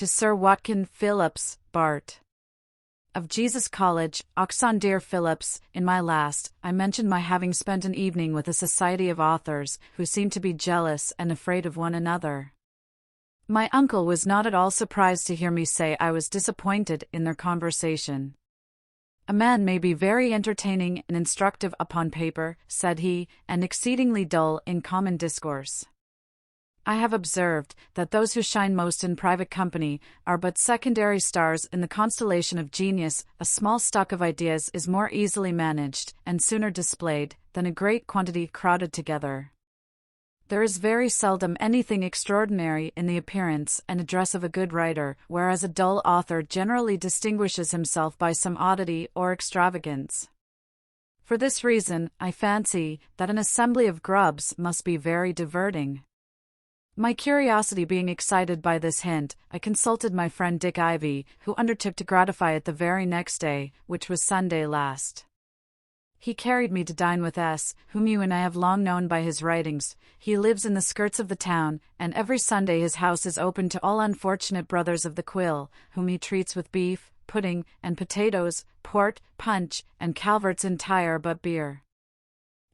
to Sir Watkin Phillips, Bart. Of Jesus College, Oxondear Phillips. In my last, I mentioned my having spent an evening with a society of authors, who seemed to be jealous and afraid of one another. My uncle was not at all surprised to hear me say I was disappointed in their conversation. "A man may be very entertaining and instructive upon paper," said he, "and exceedingly dull in common discourse. I have observed that those who shine most in private company are but secondary stars in the constellation of genius. A small stock of ideas is more easily managed, and sooner displayed, than a great quantity crowded together. There is very seldom anything extraordinary in the appearance and address of a good writer, whereas a dull author generally distinguishes himself by some oddity or extravagance. For this reason, I fancy that an assembly of grubs must be very diverting." My curiosity being excited by this hint, I consulted my friend Dick Ivy, who undertook to gratify it the very next day, which was Sunday last. He carried me to dine with S., whom you and I have long known by his writings. He lives in the skirts of the town, and every Sunday his house is open to all unfortunate brothers of the quill, whom he treats with beef, pudding, and potatoes, port, punch, and Calvert's entire but beer.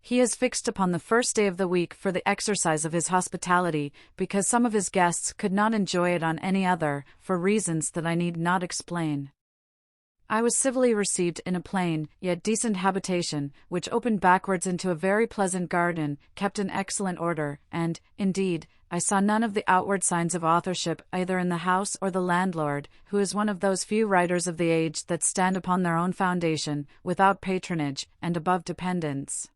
He has fixed upon the first day of the week for the exercise of his hospitality, because some of his guests could not enjoy it on any other, for reasons that I need not explain. I was civilly received in a plain, yet decent habitation, which opened backwards into a very pleasant garden, kept in excellent order, and, indeed, I saw none of the outward signs of authorship either in the house or the landlord, who is one of those few writers of the age that stand upon their own foundation, without patronage, and above dependence.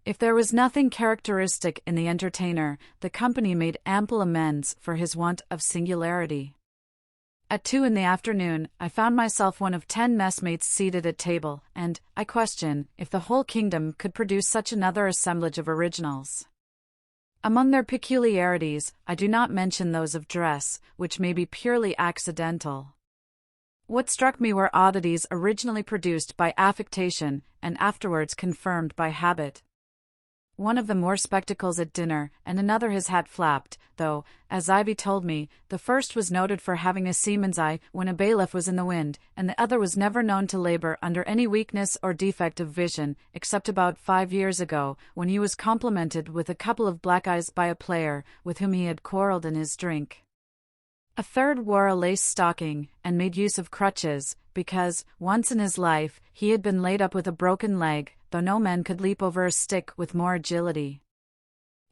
If there was nothing characteristic in the entertainer, the company made ample amends for his want of singularity. At 2 in the afternoon, I found myself one of 10 messmates seated at table, and, I question, if the whole kingdom could produce such another assemblage of originals. Among their peculiarities, I do not mention those of dress, which may be purely accidental. What struck me were oddities originally produced by affectation, and afterwards confirmed by habit. One of them wore spectacles at dinner, and another his hat flapped, though, as Ivy told me, the first was noted for having a seaman's eye when a bailiff was in the wind, and the other was never known to labor under any weakness or defect of vision, except about 5 years ago, when he was complimented with a couple of black eyes by a player, with whom he had quarrelled in his drink. A third wore a lace stocking, and made use of crutches, because, once in his life, he had been laid up with a broken leg, though no man could leap over a stick with more agility.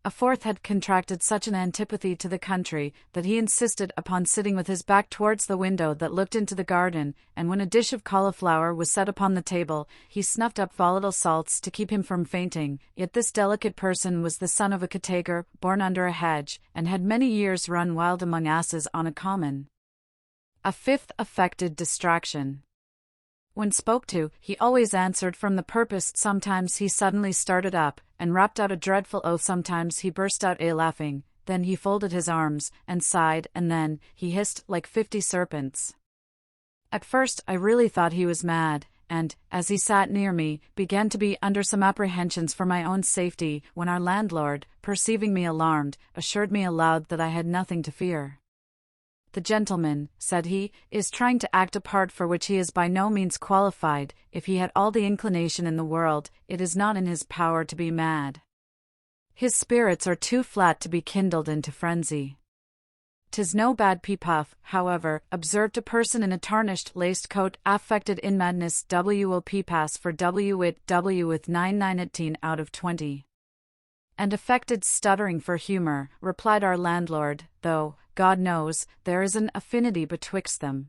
A fourth had contracted such an antipathy to the country, that he insisted upon sitting with his back towards the window that looked into the garden, and when a dish of cauliflower was set upon the table, he snuffed up volatile salts to keep him from fainting. Yet this delicate person was the son of a cottager, born under a hedge, and had many years run wild among asses on a common. A fifth affected distraction. When spoke to, he always answered from the purpose. Sometimes he suddenly started up, and rapped out a dreadful oath. Sometimes he burst out laughing, then he folded his arms, and sighed, and then he hissed like 50 serpents. At first I really thought he was mad, and, as he sat near me, began to be under some apprehensions for my own safety, when our landlord, perceiving me alarmed, assured me aloud that I had nothing to fear. "The gentleman," said he, "is trying to act a part for which he is by no means qualified. If he had all the inclination in the world, it is not in his power to be mad. His spirits are too flat to be kindled into frenzy." "'Tis no bad pea-puff, however," observed a person in a tarnished laced coat, "affected in madness. Wop pass for wit w with 9/18 out of 20. "And affected stuttering for humor," replied our landlord, "though, God knows, there is an affinity betwixt them."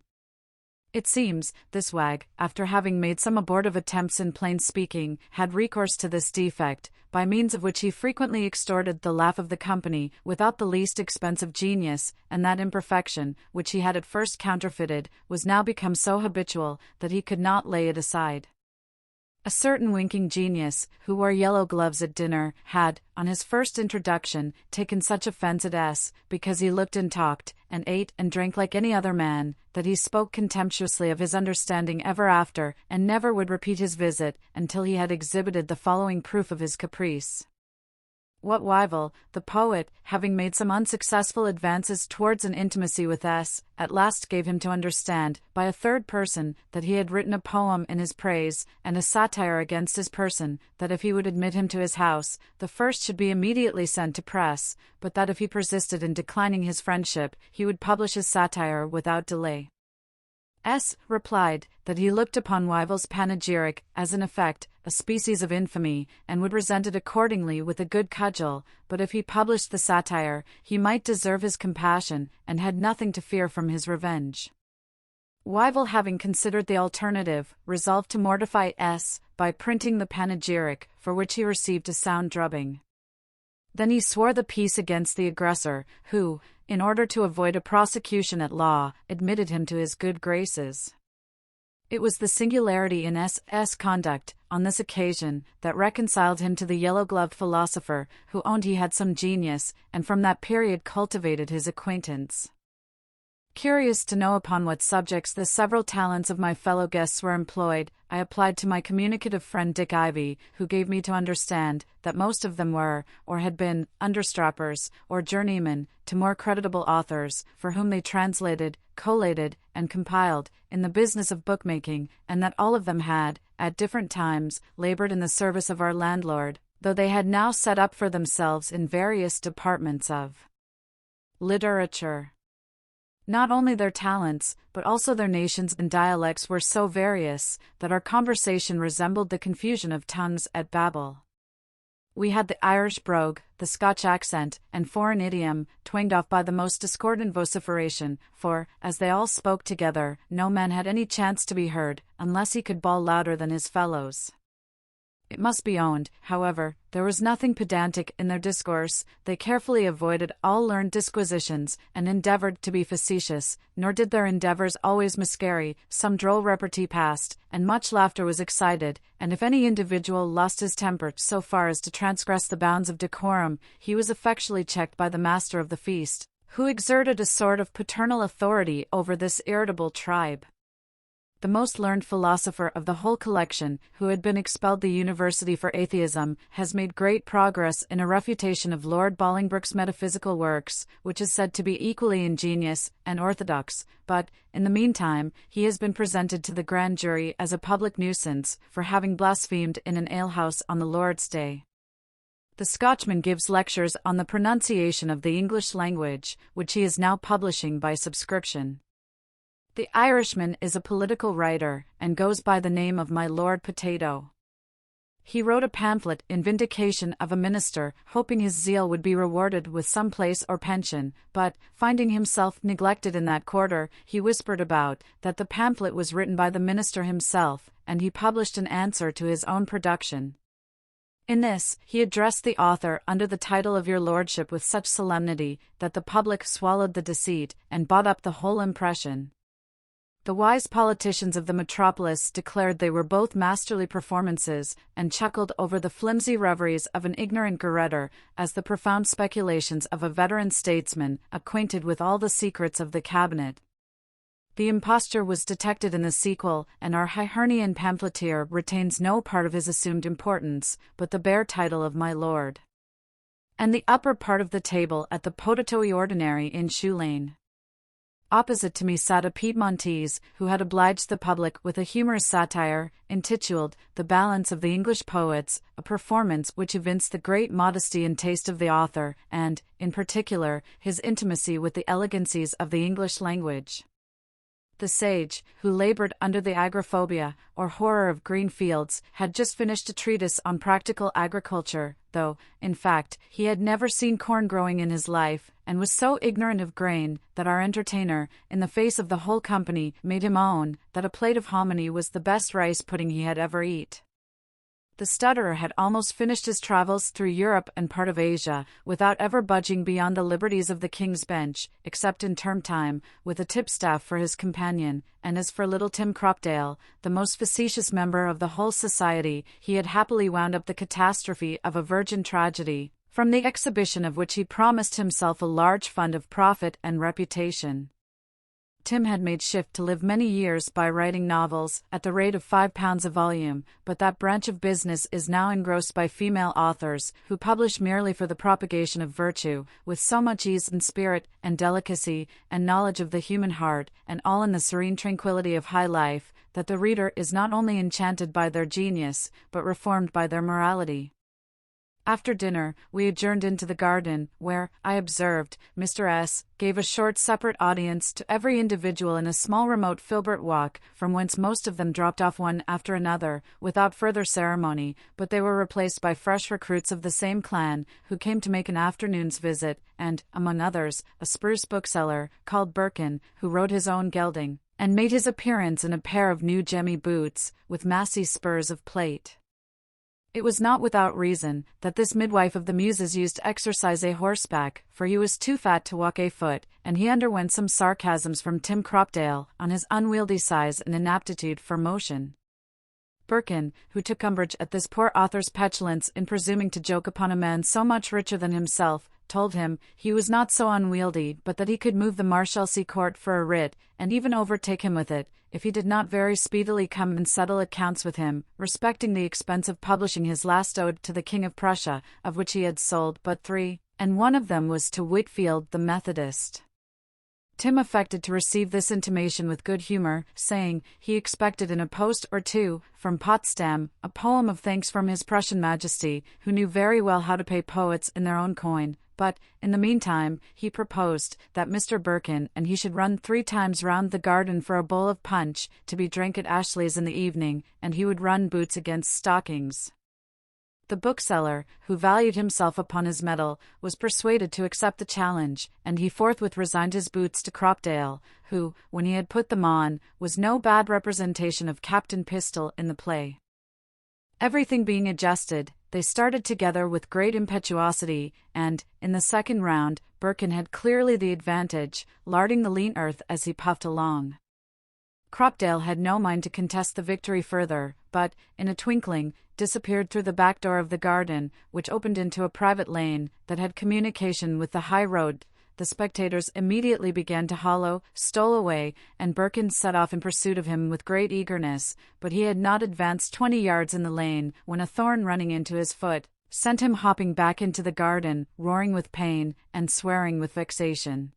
It seems, this wag, after having made some abortive attempts in plain speaking, had recourse to this defect, by means of which he frequently extorted the laugh of the company, without the least expense of genius, and that imperfection, which he had at first counterfeited, was now become so habitual, that he could not lay it aside. A certain winking genius, who wore yellow gloves at dinner, had, on his first introduction, taken such offence at S., because he looked and talked, and ate and drank like any other man, that he spoke contemptuously of his understanding ever after, and never would repeat his visit, until he had exhibited the following proof of his caprice. What Wyvil, the poet, having made some unsuccessful advances towards an intimacy with S., at last gave him to understand, by a third person, that he had written a poem in his praise, and a satire against his person, that if he would admit him to his house, the first should be immediately sent to press, but that if he persisted in declining his friendship, he would publish his satire without delay. S. replied that he looked upon Wyvil's panegyric as in effect a species of infamy, and would resent it accordingly with a good cudgel, but if he published the satire, he might deserve his compassion, and had nothing to fear from his revenge. Wyvil, having considered the alternative, resolved to mortify S. by printing the panegyric, for which he received a sound drubbing. Then he swore the peace against the aggressor, who, in order to avoid a prosecution at law, admitted him to his good graces. It was the singularity in S.'s conduct, on this occasion, that reconciled him to the yellow-gloved philosopher, who owned he had some genius, and from that period cultivated his acquaintance. Curious to know upon what subjects the several talents of my fellow guests were employed, I applied to my communicative friend Dick Ivy, who gave me to understand that most of them were, or had been, understrappers, or journeymen, to more creditable authors, for whom they translated, collated, and compiled, in the business of bookmaking, and that all of them had, at different times, labored in the service of our landlord, though they had now set up for themselves in various departments of literature. Not only their talents, but also their nations and dialects were so various, that our conversation resembled the confusion of tongues at Babel. We had the Irish brogue, the Scotch accent, and foreign idiom, twanged off by the most discordant vociferation, for, as they all spoke together, no man had any chance to be heard, unless he could bawl louder than his fellows. It must be owned, however, there was nothing pedantic in their discourse. They carefully avoided all learned disquisitions, and endeavored to be facetious, nor did their endeavors always miscarry. Some droll repartee passed, and much laughter was excited, and if any individual lost his temper so far as to transgress the bounds of decorum, he was effectually checked by the master of the feast, who exerted a sort of paternal authority over this irritable tribe. The most learned philosopher of the whole collection, who had been expelled the university for atheism, has made great progress in a refutation of Lord Bolingbroke's metaphysical works, which is said to be equally ingenious and orthodox, but, in the meantime, he has been presented to the grand jury as a public nuisance, for having blasphemed in an alehouse on the Lord's Day. The Scotchman gives lectures on the pronunciation of the English language, which he is now publishing by subscription. The Irishman is a political writer, and goes by the name of My Lord Potato. He wrote a pamphlet in vindication of a minister, hoping his zeal would be rewarded with some place or pension, but, finding himself neglected in that quarter, he whispered about that the pamphlet was written by the minister himself, and he published an answer to his own production. In this, he addressed the author under the title of Your Lordship with such solemnity, that the public swallowed the deceit, and bought up the whole impression. The wise politicians of the metropolis declared they were both masterly performances, and chuckled over the flimsy reveries of an ignorant garretter, as the profound speculations of a veteran statesman, acquainted with all the secrets of the cabinet. The imposture was detected in the sequel, and our Hibernian pamphleteer retains no part of his assumed importance, but the bare title of My Lord. And the upper part of the table at the Potato Ordinary in Shoe Lane. Opposite to me sat a Piedmontese, who had obliged the public with a humorous satire, intituled The Balance of the English Poets, a performance which evinced the great modesty and taste of the author, and, in particular, his intimacy with the elegancies of the English language. The sage, who labored under the agrophobia, or horror of green fields, had just finished a treatise on practical agriculture, though, in fact, he had never seen corn growing in his life, and was so ignorant of grain, that our entertainer, in the face of the whole company, made him own that a plate of hominy was the best rice pudding he had ever eat. The stutterer had almost finished his travels through Europe and part of Asia, without ever budging beyond the liberties of the King's Bench, except in term time, with a tipstaff for his companion, and as for little Tim Cropdale, the most facetious member of the whole society, he had happily wound up the catastrophe of a virgin tragedy, from the exhibition of which he promised himself a large fund of profit and reputation. Tim had made shift to live many years by writing novels, at the rate of £5 a volume, but that branch of business is now engrossed by female authors, who publish merely for the propagation of virtue, with so much ease and spirit, and delicacy, and knowledge of the human heart, and all in the serene tranquillity of high life, that the reader is not only enchanted by their genius, but reformed by their morality. After dinner, we adjourned into the garden, where, I observed, Mr. S. gave a short separate audience to every individual in a small remote filbert walk, from whence most of them dropped off one after another, without further ceremony, but they were replaced by fresh recruits of the same clan, who came to make an afternoon's visit, and, among others, a spruce bookseller, called Birkin, who wrote his own gelding, and made his appearance in a pair of new gemmy boots, with massy spurs of plate. It was not without reason that this midwife of the Muses used to exercise a horseback, for he was too fat to walk afoot, and he underwent some sarcasms from Tim Cropdale on his unwieldy size and inaptitude for motion. Birkin, who took umbrage at this poor author's petulance in presuming to joke upon a man so much richer than himself, told him he was not so unwieldy but that he could move the Marshalsea court for a writ, and even overtake him with it, if he did not very speedily come and settle accounts with him, respecting the expense of publishing his last ode to the King of Prussia, of which he had sold but 3, and one of them was to Whitfield the Methodist. Tim affected to receive this intimation with good humor, saying he expected in a post or two, from Potsdam, a poem of thanks from his Prussian Majesty, who knew very well how to pay poets in their own coin, but, in the meantime, he proposed that Mr. Birkin and he should run 3 times round the garden for a bowl of punch, to be drank at Ashley's in the evening, and he would run boots against stockings. The bookseller, who valued himself upon his mettle, was persuaded to accept the challenge, and he forthwith resigned his boots to Cropdale, who, when he had put them on, was no bad representation of Captain Pistol in the play. Everything being adjusted, they started together with great impetuosity, and, in the second round, Birkin had clearly the advantage, larding the lean earth as he puffed along. Cropdale had no mind to contest the victory further, but, in a twinkling, disappeared through the back door of the garden, which opened into a private lane that had communication with the high road. The spectators immediately began to hollow, stole away, and Birkin set off in pursuit of him with great eagerness, but he had not advanced 20 yards in the lane, when a thorn running into his foot sent him hopping back into the garden, roaring with pain, and swearing with vexation.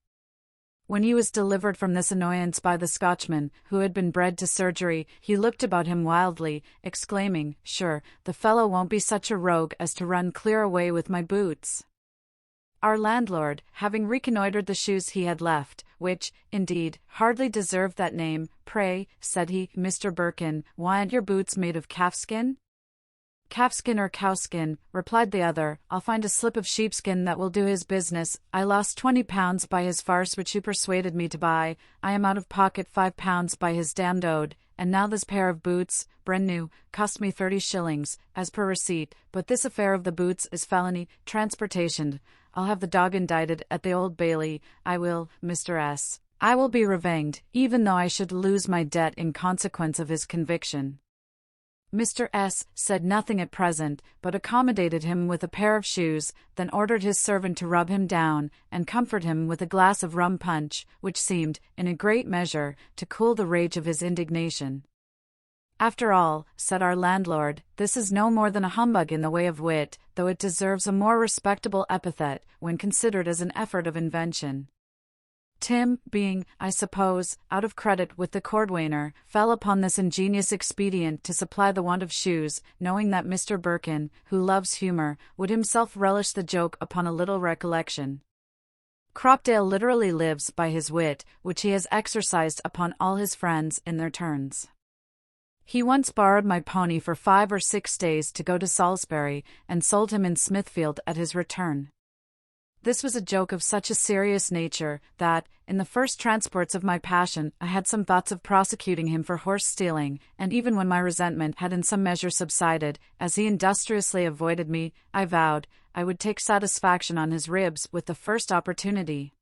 When he was delivered from this annoyance by the Scotchman, who had been bred to surgery, he looked about him wildly, exclaiming, "Sure, the fellow won't be such a rogue as to run clear away with my boots." Our landlord, having reconnoitred the shoes he had left, which, indeed, hardly deserved that name, "Pray," said he, "Mr. Birkin, why aren't your boots made of calfskin?" "Calfskin or cowskin," replied the other, "I'll find a slip of sheepskin that will do his business. I lost £20 by his farce which he persuaded me to buy. I am out of pocket £5 by his damned ode, and now this pair of boots, brand new, cost me 30 shillings, as per receipt, but this affair of the boots is felony, transportation. I'll have the dog indicted at the Old Bailey, I will, Mr. S. I will be revenged, even though I should lose my debt in consequence of his conviction." Mr. S. said nothing at present, but accommodated him with a pair of shoes, then ordered his servant to rub him down, and comfort him with a glass of rum punch, which seemed, in a great measure, to cool the rage of his indignation. "After all," said our landlord, "this is no more than a humbug in the way of wit, though it deserves a more respectable epithet, when considered as an effort of invention." Tim, being, I suppose, out of credit with the cordwainer, fell upon this ingenious expedient to supply the want of shoes, knowing that Mr. Birkin, who loves humour, would himself relish the joke upon a little recollection. Cropdale literally lives by his wit, which he has exercised upon all his friends in their turns. He once borrowed my pony for 5 or 6 days to go to Salisbury, and sold him in Smithfield at his return. This was a joke of such a serious nature, that, in the first transports of my passion, I had some thoughts of prosecuting him for horse-stealing, and even when my resentment had in some measure subsided, as he industriously avoided me, I vowed I would take satisfaction on his ribs with the first opportunity.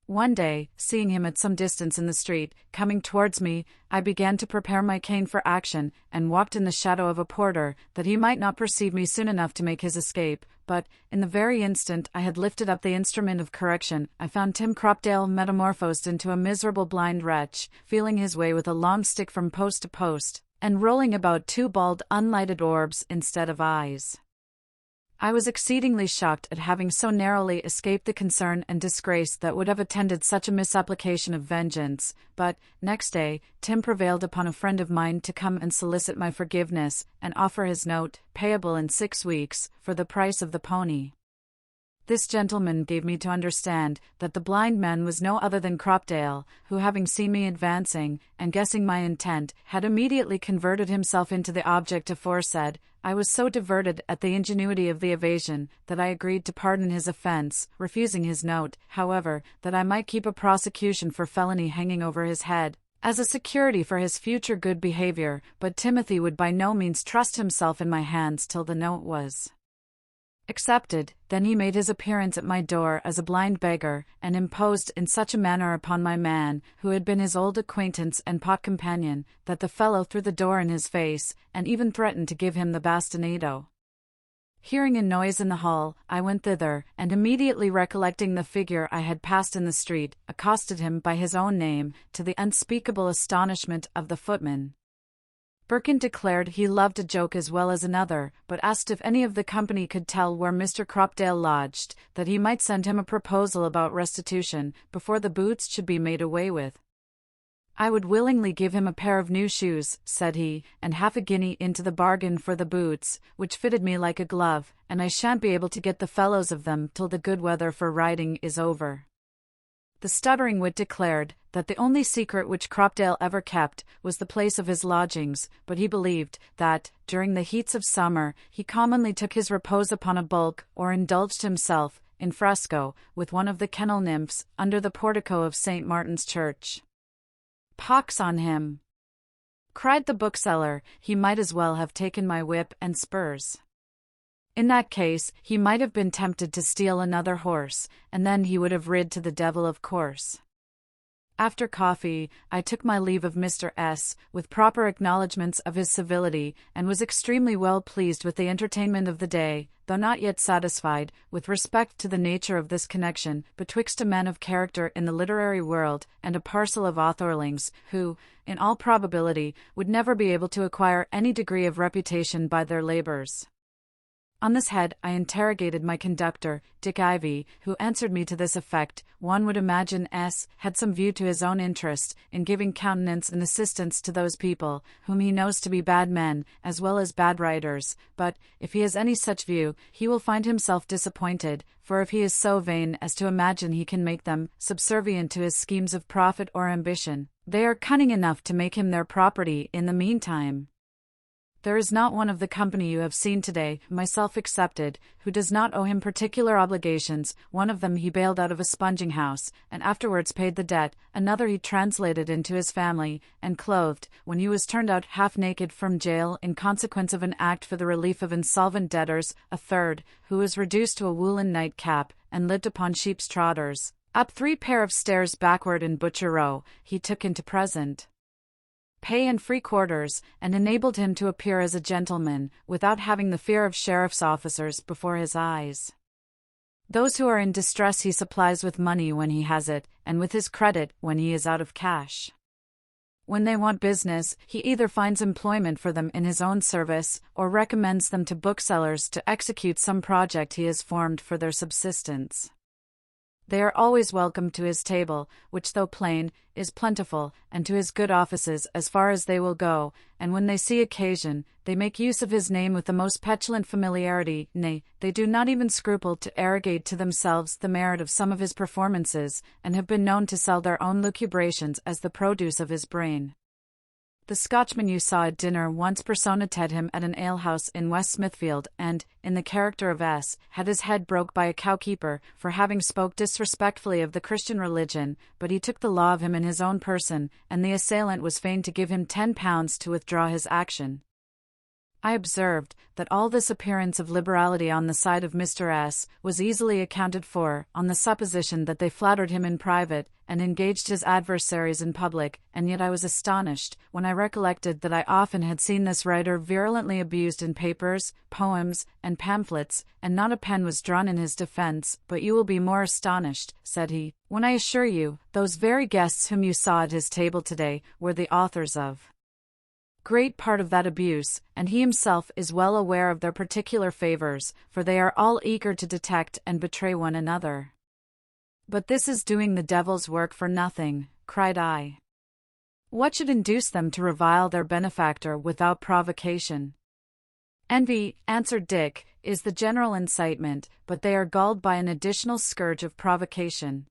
One day, seeing him at some distance in the street, coming towards me, I began to prepare my cane for action, and walked in the shadow of a porter, that he might not perceive me soon enough to make his escape. But, in the very instant I had lifted up the instrument of correction, I found Tim Cropdale metamorphosed into a miserable blind wretch, feeling his way with a long stick from post to post, and rolling about two bald unlighted orbs instead of eyes. I was exceedingly shocked at having so narrowly escaped the concern and disgrace that would have attended such a misapplication of vengeance, but, next day, Tim prevailed upon a friend of mine to come and solicit my forgiveness, and offer his note, payable in 6 weeks, for the price of the pony. This gentleman gave me to understand that the blind man was no other than Cropdale, who, having seen me advancing, and guessing my intent, had immediately converted himself into the object aforesaid. I was so diverted at the ingenuity of the evasion, that I agreed to pardon his offence, refusing his note, however, that I might keep a prosecution for felony hanging over his head, as a security for his future good behaviour. But Timothy would by no means trust himself in my hands till the note was accepted. Then he made his appearance at my door as a blind beggar, and imposed in such a manner upon my man, who had been his old acquaintance and pot companion, that the fellow threw the door in his face, and even threatened to give him the bastinado. Hearing a noise in the hall, I went thither, and immediately recollecting the figure I had passed in the street, accosted him by his own name, to the unspeakable astonishment of the footman. Birkin declared he loved a joke as well as another, but asked if any of the company could tell where Mr. Cropdale lodged, that he might send him a proposal about restitution, before the boots should be made away with. I would willingly give him a pair of new shoes, said he, and half a guinea into the bargain for the boots, which fitted me like a glove, and I shan't be able to get the fellows of them till the good weather for riding is over. The stuttering wit declared that the only secret which Cropdale ever kept was the place of his lodgings, but he believed that, during the heats of summer, he commonly took his repose upon a bulk, or indulged himself, in fresco, with one of the kennel nymphs, under the portico of St. Martin's Church. Pox on him! Cried the bookseller, he might as well have taken my whip and spurs. In that case, he might have been tempted to steal another horse, and then he would have rid to the devil of course. After coffee, I took my leave of Mr. S., with proper acknowledgments of his civility, and was extremely well pleased with the entertainment of the day, though not yet satisfied, with respect to the nature of this connection, betwixt a man of character in the literary world, and a parcel of authorlings, who, in all probability, would never be able to acquire any degree of reputation by their labours. On this head I interrogated my conductor, Dick Ivy, who answered me to this effect: one would imagine S. had some view to his own interest, in giving countenance and assistance to those people, whom he knows to be bad men, as well as bad writers, but, if he has any such view, he will find himself disappointed, for if he is so vain as to imagine he can make them subservient to his schemes of profit or ambition, they are cunning enough to make him their property in the meantime. There is not one of the company you have seen today, myself excepted, who does not owe him particular obligations. One of them he bailed out of a sponging house, and afterwards paid the debt; another he translated into his family, and clothed, when he was turned out half naked from jail in consequence of an act for the relief of insolvent debtors; a third, who was reduced to a woolen nightcap, and lived upon sheep's trotters, up 3 pair of stairs backward in Butcher Row, he took into present pay and free quarters, and enabled him to appear as a gentleman, without having the fear of sheriff's officers before his eyes. Those who are in distress he supplies with money when he has it, and with his credit when he is out of cash. When they want business, he either finds employment for them in his own service, or recommends them to booksellers to execute some project he has formed for their subsistence. They are always welcome to his table, which though plain, is plentiful, and to his good offices as far as they will go, and when they see occasion, they make use of his name with the most petulant familiarity, nay, they do not even scruple to arrogate to themselves the merit of some of his performances, and have been known to sell their own lucubrations as the produce of his brain. The Scotchman you saw at dinner once personated him at an alehouse in West Smithfield, and, in the character of S., had his head broke by a cowkeeper, for having spoke disrespectfully of the Christian religion, but he took the law of him in his own person, and the assailant was fain to give him £10 to withdraw his action. I observed that all this appearance of liberality on the side of Mr. S. was easily accounted for, on the supposition that they flattered him in private, and engaged his adversaries in public, and yet I was astonished, when I recollected that I often had seen this writer virulently abused in papers, poems, and pamphlets, and not a pen was drawn in his defense. But you will be more astonished, said he, when I assure you, those very guests whom you saw at his table today, were the authors of great part of that abuse, and he himself is well aware of their particular favors, for they are all eager to detect and betray one another. But this is doing the devil's work for nothing, cried I. What should induce them to revile their benefactor without provocation? Envy, answered Dick, is the general incitement, but they are galled by an additional scourge of provocation.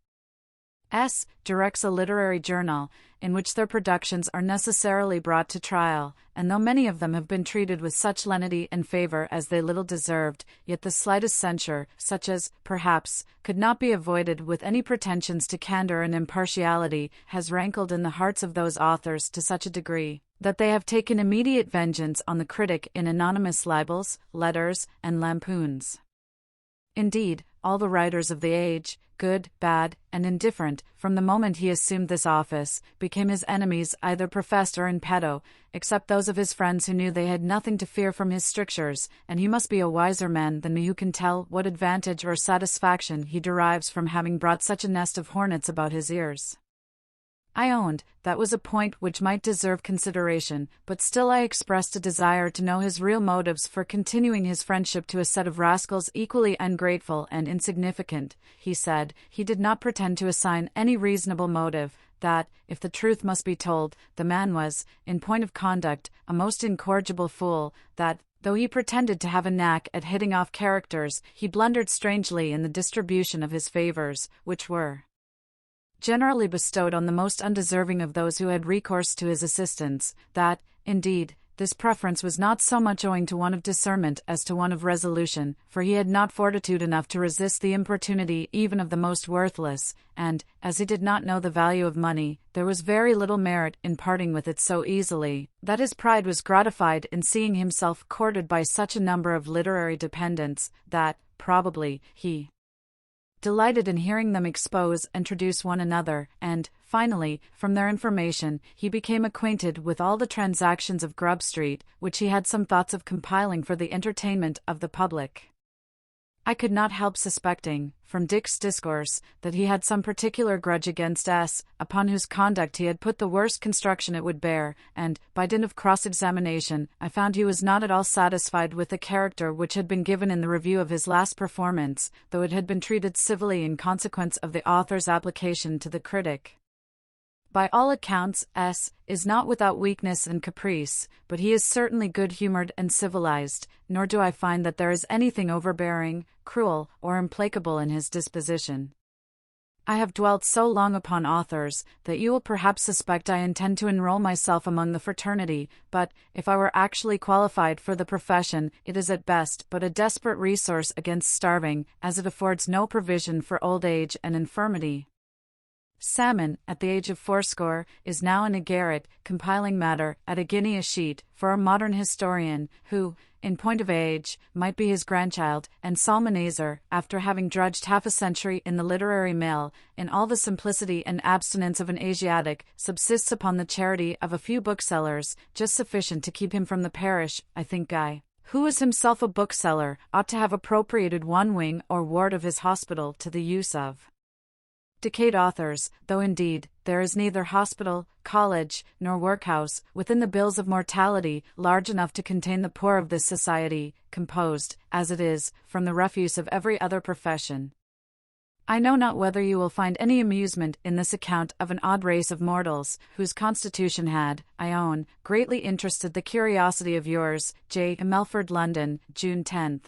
S. directs a literary journal, in which their productions are necessarily brought to trial, and though many of them have been treated with such lenity and favor as they little deserved, yet the slightest censure, such as, perhaps, could not be avoided with any pretensions to candor and impartiality, has rankled in the hearts of those authors to such a degree, that they have taken immediate vengeance on the critic in anonymous libels, letters, and lampoons. Indeed, all the writers of the age, good, bad, and indifferent, from the moment he assumed this office, became his enemies either professed or in petto, except those of his friends who knew they had nothing to fear from his strictures, and he must be a wiser man than me who can tell what advantage or satisfaction he derives from having brought such a nest of hornets about his ears. I owned, that was a point which might deserve consideration, but still I expressed a desire to know his real motives for continuing his friendship to a set of rascals equally ungrateful and insignificant. He said, he did not pretend to assign any reasonable motive, that, if the truth must be told, the man was, in point of conduct, a most incorrigible fool, that, though he pretended to have a knack at hitting off characters, he blundered strangely in the distribution of his favors, which were generally bestowed on the most undeserving of those who had recourse to his assistance, that, indeed, this preference was not so much owing to one of discernment as to one of resolution, for he had not fortitude enough to resist the importunity even of the most worthless, and, as he did not know the value of money, there was very little merit in parting with it so easily, that his pride was gratified in seeing himself courted by such a number of literary dependents, that, probably, he delighted in hearing them expose and traduce one another, and, finally, from their information, he became acquainted with all the transactions of Grub Street, which he had some thoughts of compiling for the entertainment of the public. I could not help suspecting, from Dick's discourse, that he had some particular grudge against S., upon whose conduct he had put the worst construction it would bear, and, by dint of cross-examination, I found he was not at all satisfied with the character which had been given in the review of his last performance, though it had been treated civilly in consequence of the author's application to the critic. By all accounts, S. is not without weakness and caprice, but he is certainly good-humored and civilized, nor do I find that there is anything overbearing, cruel, or implacable in his disposition. I have dwelt so long upon authors, that you will perhaps suspect I intend to enroll myself among the fraternity, but, if I were actually qualified for the profession, it is at best but a desperate resource against starving, as it affords no provision for old age and infirmity. Salmon, at the age of 80, is now in a garret, compiling matter, at a guinea a sheet, for a modern historian, who, in point of age, might be his grandchild, and Salmanazer, after having drudged half a century in the literary mill, in all the simplicity and abstinence of an Asiatic, subsists upon the charity of a few booksellers, just sufficient to keep him from the parish. I think Guy, who is himself a bookseller, ought to have appropriated one wing or ward of his hospital to the use of decayed authors, though indeed, there is neither hospital, college, nor workhouse, within the bills of mortality, large enough to contain the poor of this society, composed, as it is, from the refuse of every other profession. I know not whether you will find any amusement in this account of an odd race of mortals, whose constitution had, I own, greatly interested the curiosity of yours, J. Melford, London, June 10th.